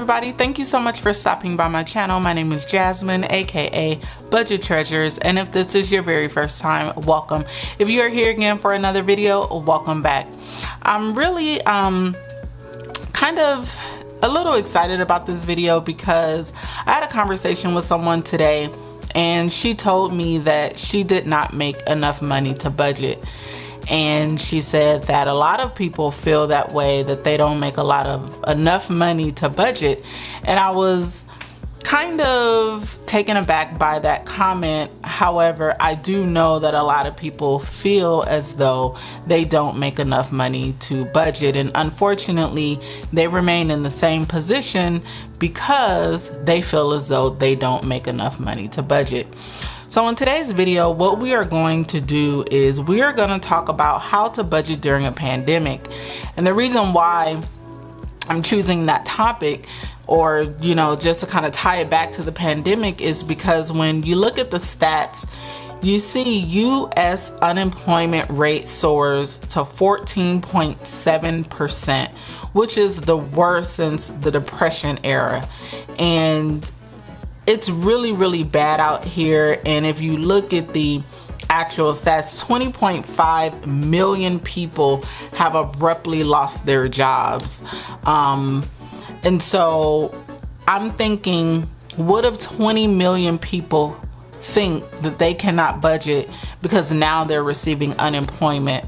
everybody, thank you so much for stopping by my channel. My name is Jasmine, aka Budget Treasures, and if this is your very first time, welcome. If you are here again for another video, welcome back. I'm really kind of a little excited about this video because I had a conversation with someone today and she told me that she did not make enough money to budget. And she said that a lot of people feel that way, that they don't make enough money to budget. And I was kind of taken aback by that comment. However, I do know that a lot of people feel as though they don't make enough money to budget, and unfortunately they remain in the same position because they feel as though they don't make enough money to budget. So in today's video, what we are going to do is we are going to talk about how to budget during a pandemic. And the reason why I'm choosing that topic, or just to kind of tie it back to the pandemic, is because when you look at the stats, you see US unemployment rate soars to 14.7%, which is the worst since the Depression era. And it's really, really bad out here. And if you look at the actual stats, 20.5 million people have abruptly lost their jobs. And so I'm thinking, what if 20 million people think that they cannot budget because now they're receiving unemployment,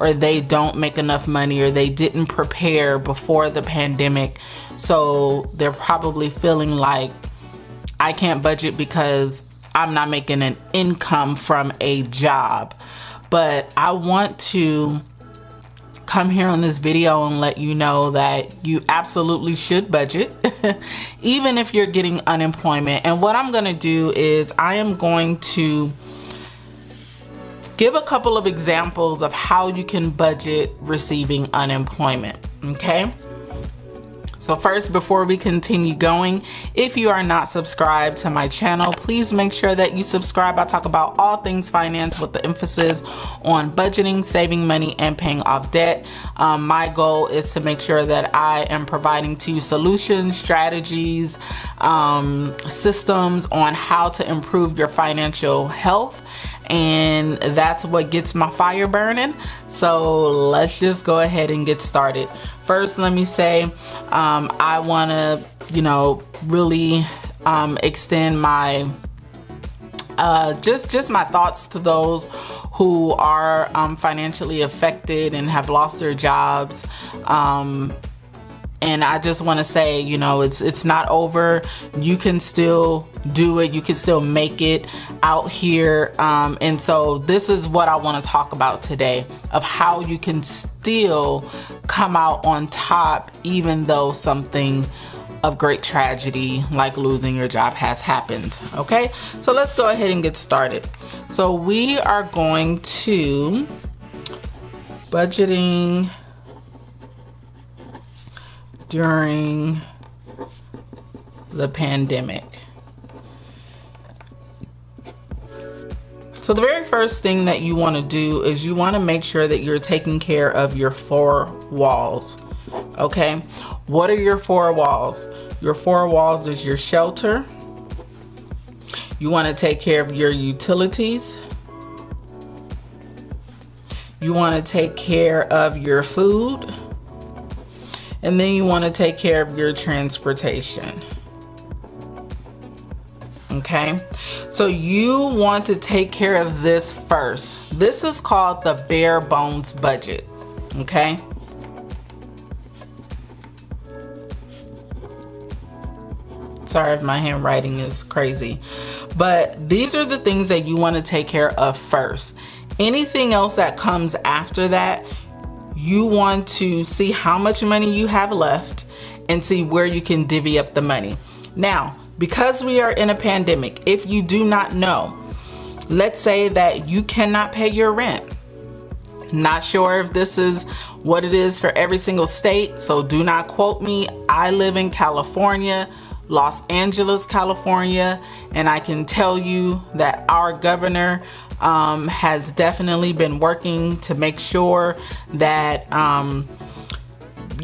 or they don't make enough money, or they didn't prepare before the pandemic, so they're probably feeling like, I can't budget because I'm not making an income from a job. But I want to come here on this video and let you know that you absolutely should budget, even if you're getting unemployment. And what I'm going to do is I am going to give a couple of examples of how you can budget receiving unemployment. Okay? So first, before we continue going, if you are not subscribed to my channel, please make sure that you subscribe. I talk about all things finance with the emphasis on budgeting, saving money, and paying off debt. My goal is to make sure that I am providing to you solutions, strategies, systems on how to improve your financial health. And that's what gets my fire burning. So let's just go ahead and get started. First, let me say, I want to, really extend my just my thoughts to those who are financially affected and have lost their jobs. And I just want to say, it's not over. You can still do it. You can still make it out here. And so this is what I want to talk about today, of how you can still come out on top, even though something of great tragedy like losing your job has happened. Okay, so let's go ahead and get started. So we are going to budgeting during the pandemic. So the very first thing that you want to do is you want to make sure that you're taking care of your four walls. Okay, what are your four walls? Your four walls is your shelter. You want to take care of your utilities. You want to take care of your food. And then you want to take care of your transportation. Okay, so you want to take care of this first. This is called the bare bones budget. Okay, sorry if my handwriting is crazy, but these are the things that you want to take care of first. Anything else that comes after that, you want to see how much money you have left and see where you can divvy up the money. Now, because we are in a pandemic, if you do not know, let's say that you cannot pay your rent. Not sure if this is what it is for every single state, so do not quote me. I live in California, Los Angeles, California, and I can tell you that our governor has definitely been working to make sure that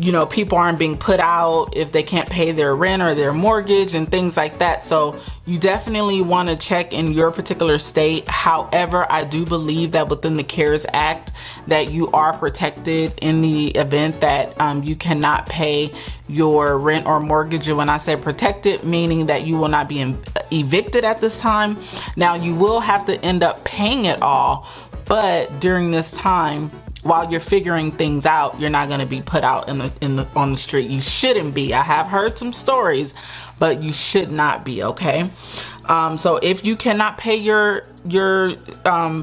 you know, people aren't being put out if they can't pay their rent or their mortgage and things like that. So you definitely want to check in your particular state. However, I do believe that within the CARES Act that you are protected in the event that you cannot pay your rent or mortgage. And when I say protected, meaning that you will not be evicted at this time. Now, you will have to end up paying it all, but during this time, while you're figuring things out, you're not going to be put out on the street. You shouldn't be. I have heard some stories, but you should not be, okay? So if you cannot pay your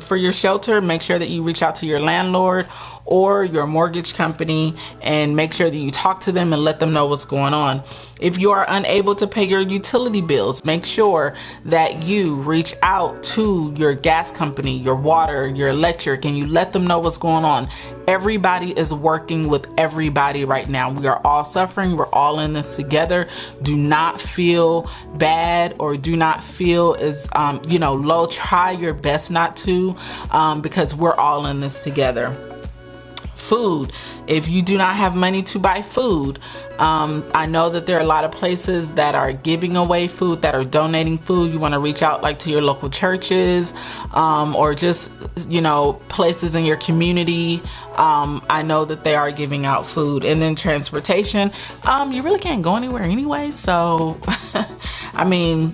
for your shelter, make sure that you reach out to your landlord or your mortgage company and make sure that you talk to them and let them know what's going on. If you are unable to pay your utility bills, make sure that you reach out to your gas company, your water, your electric, and you let them know what's going on. Everybody is working with everybody right now. We are all suffering. We're all in this together. Do not feel bad or do not feel as, low. Try your best not to, because we're all in this together. Food. If you do not have money to buy food, I know that there are a lot of places that are giving away food, that are donating food. You want to reach out like to your local churches, or just, places in your community. I know that they are giving out food. And then transportation, you really can't go anywhere anyway. So, I mean,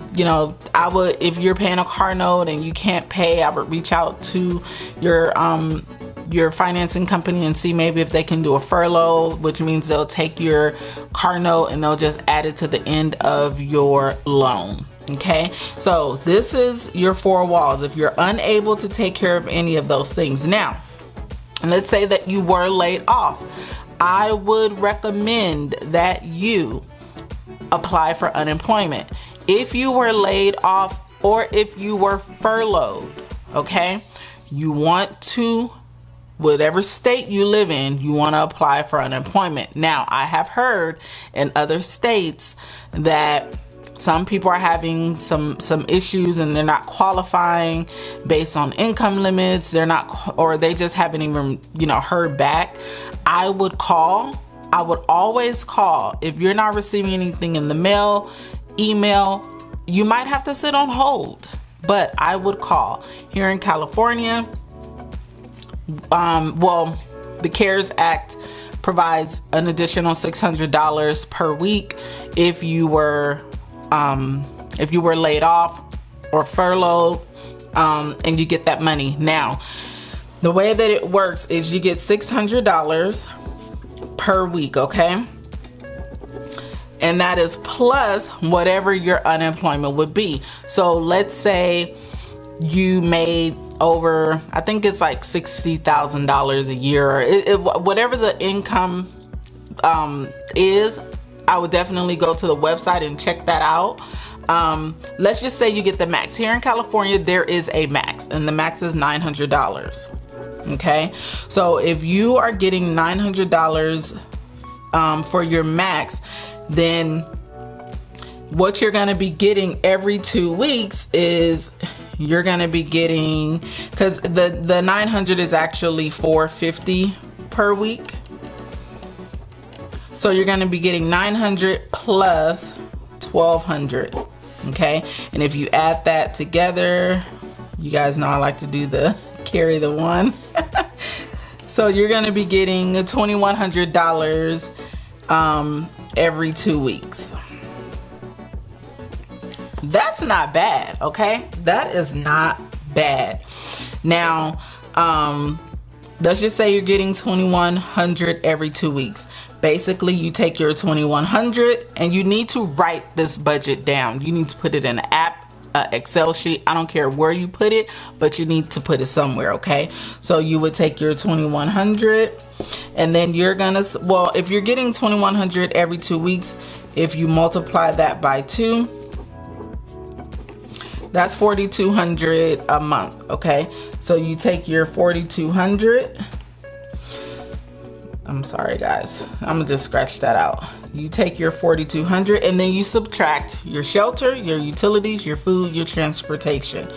I would, if you're paying a car note and you can't pay, I would reach out to your financing company and see maybe if they can do a furlough, which means they'll take your car note and they'll just add it to the end of your loan. Okay, so this is your 4 walls if you're unable to take care of any of those things. Now, let's say that you were laid off. I would recommend that you apply for unemployment. If you were laid off or if you were furloughed, okay, you want to, whatever state you live in, you want to apply for unemployment. Now, I have heard in other states that some people are having some issues and they're not qualifying based on income limits. They're not, or they just haven't even, heard back. I would always call. If you're not receiving anything in the mail, email, you might have to sit on hold, but I would call. Here in California, the CARES Act provides an additional $600 per week if you were laid off or furloughed, and you get that money. Now, the way that it works is you get $600 per week, okay? And that is plus whatever your unemployment would be. So let's say you made over, I think it's like $60,000 a year, whatever the income is. I would definitely go to the website and check that out. Let's just say you get the max. Here in California, there is a max, and the max is $900. Okay, so if you are getting $900 for your max, then what you're going to be getting every 2 weeks is you're going to be getting, because the 900 is actually $450 per week. So you're going to be getting 900 plus 1200. Okay. And if you add that together, you guys know I like to do carry the one. So you're going to be getting $2,100 every 2 weeks. That's not bad, okay? That is not bad. Now, let's just say you're getting $2,100 every 2 weeks. Basically, you take your $2,100 and you need to write this budget down. You need to put it in an app, Excel sheet. I don't care where you put it, but you need to put it somewhere, okay? So you would take your $2,100 and then you're gonna, if you're getting $2,100 every 2 weeks, if you multiply that by 2, that's $4,200 a month, okay? So you take your $4,200. I'm sorry, guys. I'm gonna just scratch that out. You take your $4,200 and then you subtract your shelter, your utilities, your food, your transportation.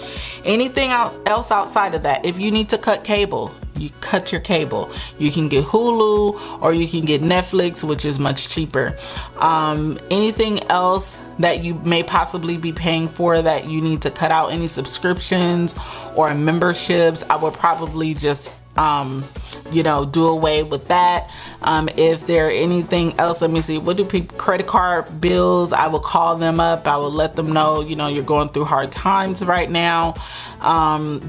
Anything else outside of that. If you need to cut cable, you cut your cable. You can get Hulu or you can get Netflix, which is much cheaper. Anything else that you may possibly be paying for that you need to cut out, any subscriptions or memberships, I would probably just do away with that. If there anything else, let me see, what do people, credit card bills, I will call them up. I will let them know, you're going through hard times right now.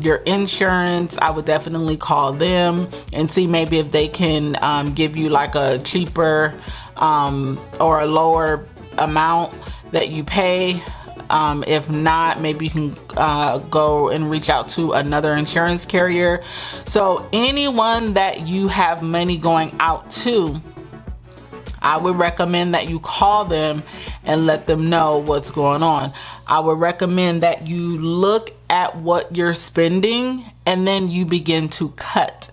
Your insurance, I would definitely call them and see maybe if they can give you like a cheaper or a lower amount that you pay. If not, maybe you can go and reach out to another insurance carrier. So anyone that you have money going out to, I would recommend that you call them and let them know what's going on. I would recommend that you look at what you're spending and then you begin to cut.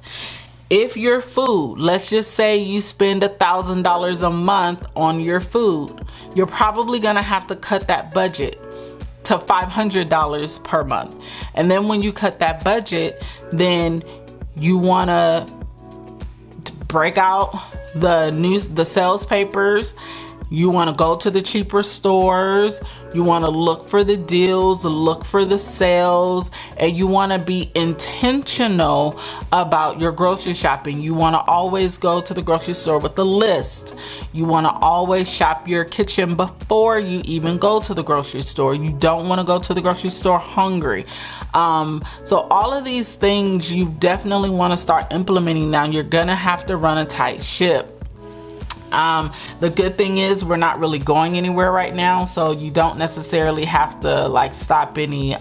If your food, let's just say you spend $1,000 a month on your food, you're probably gonna have to cut that budget to $500 per month. And then when you cut that budget, then you wanna break out the sales papers. You want to go to the cheaper stores. You want to look for the deals, look for the sales, and you want to be intentional about your grocery shopping. You want to always go to the grocery store with a list. You want to always shop your kitchen before you even go to the grocery store. You don't want to go to the grocery store hungry. So all of these things you definitely want to start implementing now. You're gonna have to run a tight ship. The good thing is we're not really going anywhere right now, so you don't necessarily have to like stop any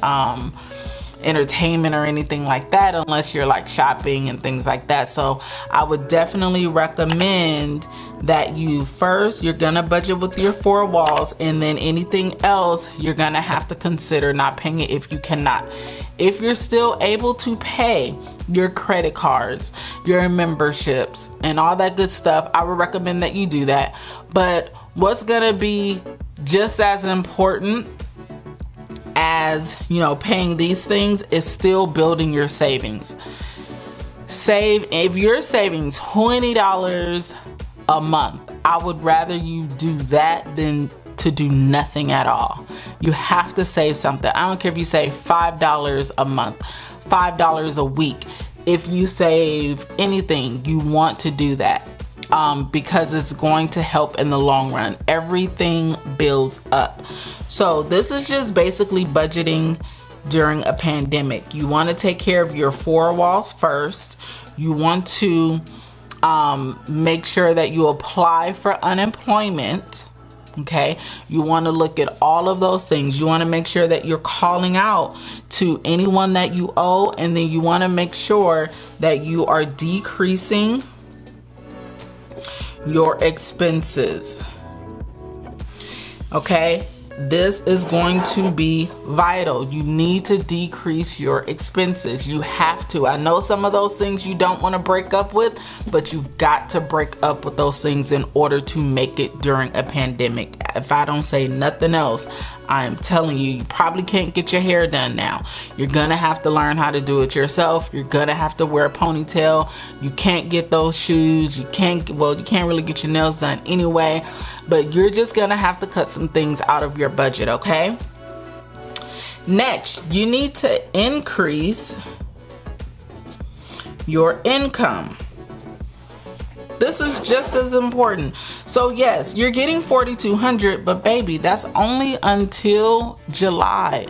entertainment or anything like that unless you're like shopping and things like that. So I would definitely recommend that you're gonna budget with your 4 walls, and then anything else you're gonna have to consider not paying it if you cannot. If you're still able to pay your credit cards, your memberships, and all that good stuff, I would recommend that you do that. But what's gonna be just as important as paying these things is still building your savings. If you're saving $20 a month, I would rather you do that than to do nothing at all. You have to save something. I don't care if you save $5 a month, $5 a week. If you save anything, you want to do that because it's going to help in the long run. Everything builds up. So this is just basically budgeting during a pandemic. You want to take care of your 4 walls first. You want to make sure that you apply for unemployment. Okay, you want to look at all of those things. You want to make sure that you're calling out to anyone that you owe, and then you want to make sure that you are decreasing your expenses. Okay, this is going to be vital. You need to decrease your expenses. You have to. I know some of those things you don't want to break up with, but you've got to break up with those things in order to make it during a pandemic. If I don't say nothing else, I am telling you, you probably can't get your hair done now. You're gonna have to learn how to do it yourself. You're gonna have to wear a ponytail. You can't get those shoes. You can't really get your nails done anyway. But you're just gonna have to cut some things out of your budget, okay? Next, you need to increase your income. This is just as important. So yes, you're getting $4,200, but baby, that's only until July,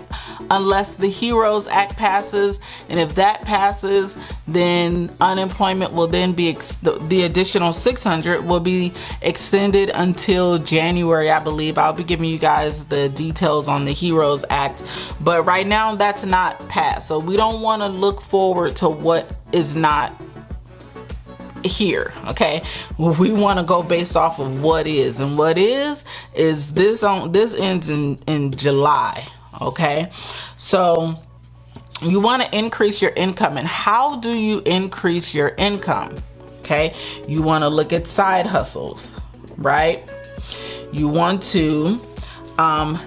unless the HEROES Act passes. And if that passes, then unemployment will then be the additional $600 will be extended until January, I believe. I'll be giving you guys the details on the HEROES Act, but right now that's not passed. So we don't want to look forward to what is not here, okay? We want to go based off of what is, and what is this ends in July, okay? So you want to increase your income. And how do you increase your income? Okay, you want to look at side hustles, right? You want to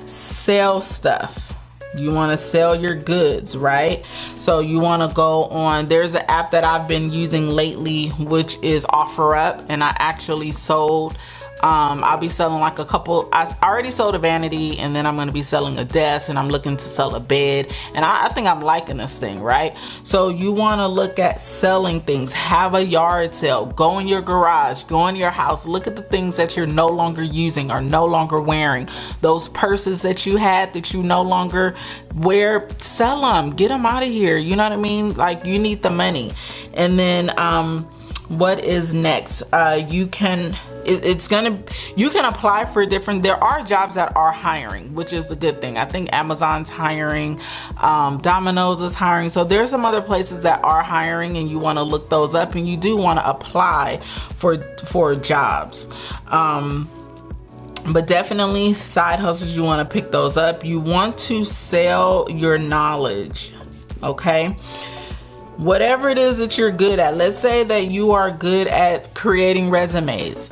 sell stuff. You want to sell your goods, right? So you want to go on, there's an app that I've been using lately, which is OfferUp, and I actually sold, I'll be selling like a couple. I already sold a vanity, and then I'm going to be selling a desk, and I'm looking to sell a bed, and I think I'm liking this thing, right? So you want to look at selling things. Have a yard sale. Go in your garage, go in your house, look at the things that you're no longer using or no longer wearing. Those purses that you had that you no longer wear, sell them, get them out of here. You know what I mean? Like, you need the money. And then what is next? You can apply for different, there are jobs that are hiring, which is a good thing. I think Amazon's hiring, Domino's is hiring. So there's some other places that are hiring, and you want to look those up, and you do want to apply for jobs. But definitely side hustles, you want to pick those up. You want to sell your knowledge, okay? Whatever it is that you're good at. Let's say that you are good at creating resumes.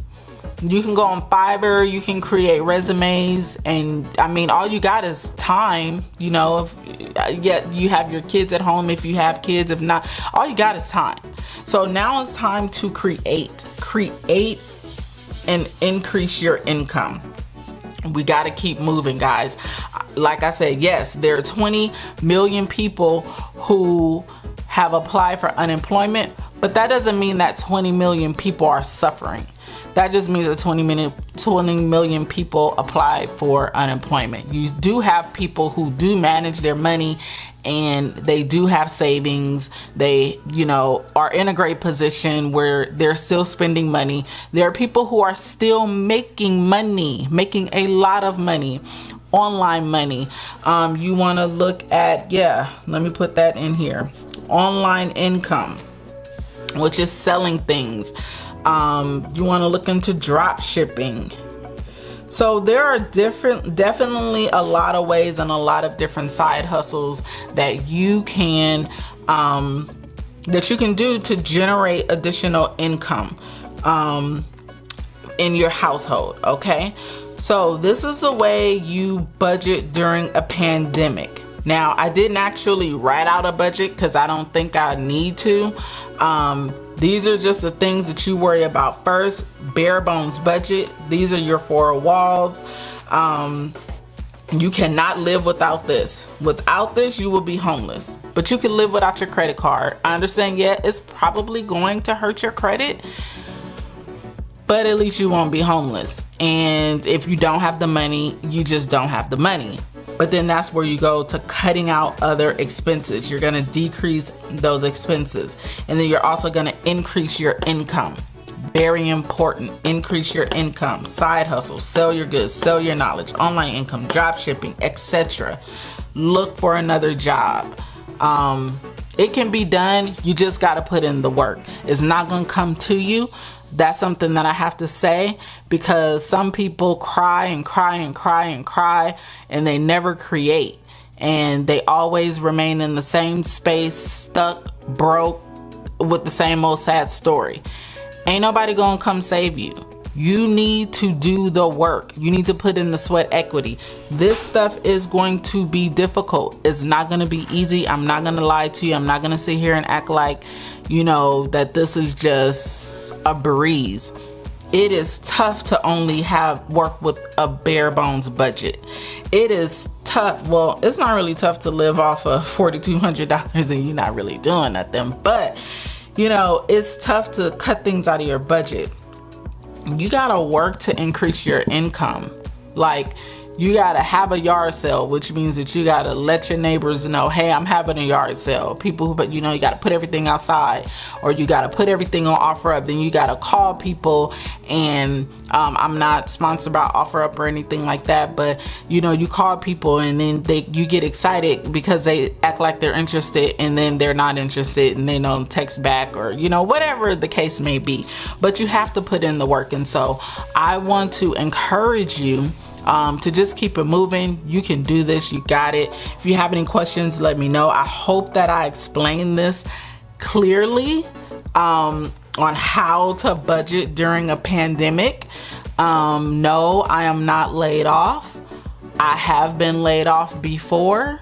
You can go on Fiverr, you can create resumes, and I mean, all you got is time. You know, if you have your kids at home, if you have kids, if not, all you got is time. So now it's time to create and increase your income. We got to keep moving, guys. Like I said, yes, there are 20 million people who have applied for unemployment, but that doesn't mean that 20 million people are suffering. That just means that 20 million people apply for unemployment. You do have people who do manage their money, and they do have savings. They, are in a great position where they're still spending money. There are people who are still making money, making a lot of money, online money. You want to look at, let me put that in here. Online income, which is selling things. You want to look into drop shipping. So there are definitely a lot of ways and a lot of different side hustles that you can do to generate additional income in your household. Okay, so this is the way you budget during a pandemic. Now, I didn't actually write out a budget because I don't think I need to. These are just the things that you worry about first. Bare bones budget. These are your 4 walls. You cannot live without this. Without this, you will be homeless. But you can live without your credit card. I understand, it's probably going to hurt your credit, but at least you won't be homeless. And if you don't have the money, you just don't have the money. But then that's where you go to cutting out other expenses. You're going to decrease those expenses. And then you're also going to increase your income. Very important. Increase your income. Side hustle. Sell your goods. Sell your knowledge. Online income. Drop shipping, etc. Look for another job. It can be done. You just got to put in the work. It's not going to come to you. That's something that I have to say, because some people cry and cry and cry and cry, and they never create, and they always remain in the same space, stuck, broke, with the same old sad story. Ain't nobody gonna come save you. You need to do the work. You need to put in the sweat equity. This stuff is going to be difficult. It's not going to be easy. I'm not going to lie to you. I'm not going to sit here and act like, that this is just a breeze. It is tough to only work with a bare bones budget. It is tough. Well, it's not really tough to live off of $4,200 and you're not really doing nothing. But, it's tough to cut things out of your budget. You gotta work to increase your income. Like, you gotta have a yard sale, which means that you gotta let your neighbors know, hey, I'm having a yard sale. You gotta put everything outside, or you gotta put everything on OfferUp. Then you gotta call people, and I'm not sponsored by OfferUp or anything like that, but you call people, and then you get excited because they act like they're interested, and then they're not interested, and they don't text back, or whatever the case may be. But you have to put in the work, and so I want to encourage you to just keep it moving. You can do this. You got it. If you have any questions, let me know. I hope that I explained this clearly on how to budget during a pandemic. No, I am not laid off. I have been laid off before,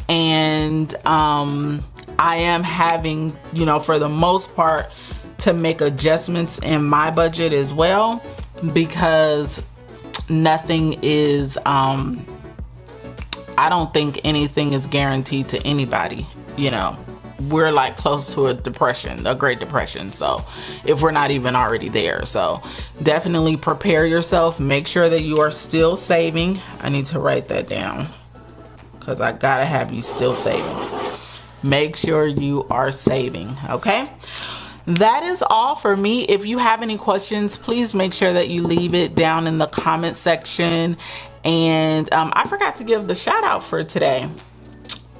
and I am having, you know, for the most part, to make adjustments in my budget as well, because nothing is, I don't think anything is guaranteed to anybody. You know, we're like close to a Great Depression, so if we're not even already there. So definitely prepare yourself. Make sure that you are still saving. I need to write that down because I gotta have you still saving. Make sure you are saving, okay? That is all for me. If you have any questions, please make sure that you leave it down in the comment section. And I forgot to give the shout out for today.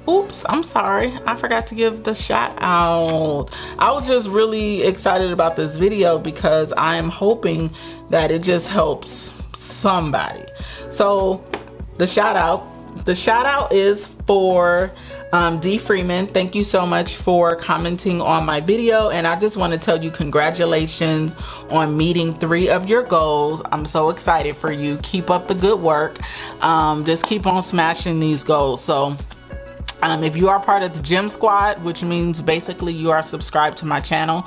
Oops, I'm sorry. I forgot to give the shout out. I was just really excited about this video because I am hoping that it just helps somebody. So the shout out is for D Freeman. Thank you so much for commenting on my video, and I just want to tell you congratulations on meeting 3 of your goals. I'm so excited for you. Keep up the good work. Just keep on smashing these goals. So if you are part of the Gym Squad, which means basically you are subscribed to my channel,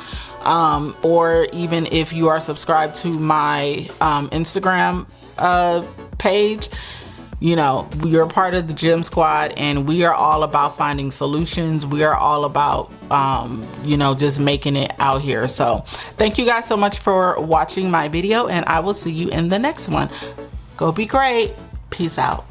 or even if you are subscribed to my Instagram page, you know, you're part of the Gym Squad, and we are all about finding solutions. We are all about, you know, just making it out here. So thank you guys so much for watching my video, and I will see you in the next one. Go be great. Peace out.